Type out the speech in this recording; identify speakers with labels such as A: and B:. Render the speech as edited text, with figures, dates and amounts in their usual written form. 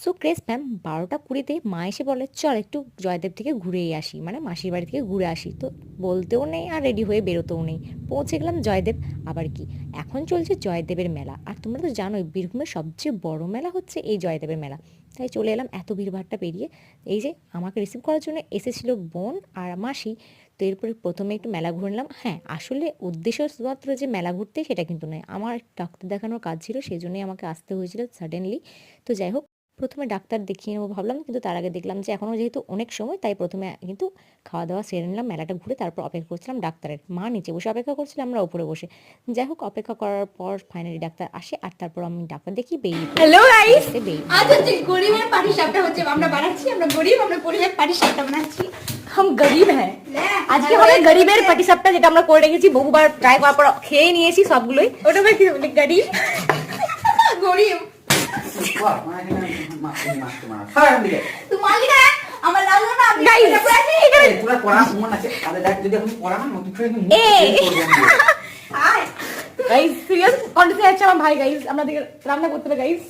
A: So craze ma'am 12টা 20-তে মা এসে বলে চল একটু জয়দেব থেকে ঘুরেই আসি, মানে মাসির বাড়ি থেকে ঘুরে আসি। তো বলতেও নেই আর রেডি হয়ে বেরোতেও নেই, পৌঁছে গেলাম জয়দেব। আবার কি, এখন চলছে জয়দেবের মেলা, আর তোমরা তো জানোই বীরভূমের সবচেয়ে বড় মেলা হচ্ছে এই জয়দেবের মেলা। তাই চলে এলাম এত ভিড়ভাড়টা পেরিয়ে। এই যে আমাকে রিসিভ করার জন্য এসেছিল বোন আর মাসি। তো এরপরে প্রথমে একটু মেলা ঘুরে নিলাম। হ্যাঁ, আসলে উদ্দেশ্য শুধুমাত্র যে মেলা ঘুরতে সেটা কিন্তু নয়, আমার ডাক্তার দেখানোর কাজ ছিল, সেই জন্যই আমাকে আসতে হয়েছিল সাডেনলি। তো যাই হোক, প্রথমে ডাক্তার দেখিয়ে নেবো ভাবলাম, কিন্তু তার আগে দেখলাম যে এখনও যেহেতু অনেক সময়, তাই প্রথমে কিন্তু খাওয়া দাওয়া সেরে নিলাম, মেলাটা ঘুরে তারপর অপেক্ষা করছিলাম ডাক্তারের। মা নিচে বসে অপেক্ষা করছিলাম, আমরা উপরে বসে। যাই হোক, অপেক্ষা করার পর ফাইনালি ডাক্তার আসে, আর তারপর আমি ডাক্তার দেখি বেরিয়ে পড়ি।
B: হ্যালো গাইস,
A: আস্তে বেরিয়ে
B: আজ হচ্ছে গরিবের পাটি সাপটা হচ্ছে আমরা বানাচ্ছি, আমরা গরিব, আমরা গরিবের পাটি সাপটা বানাচ্ছি।
A: हम गरीब हैं। আজকে আমাদের গরিবের পাটিসাপটা যেটা আমরা করে রেখেছি, বহুবার ট্রাই করার পর খেয়ে নিয়েছি সবগুলোই।
B: ওটা কি বলে গরিব? গরিব তোমার না আমার লাগলো না।
A: গাইস এখানে
C: পুরো পড়া মন আছে তাহলে দেখ যদি এখন পড়া না নতুন করে মুখ
B: আয়
A: গাইস সিরিয়াস কন্ডিশনে আছে আমার ভাই। গাইস আমাদের রান্না করতে হবে গাইস।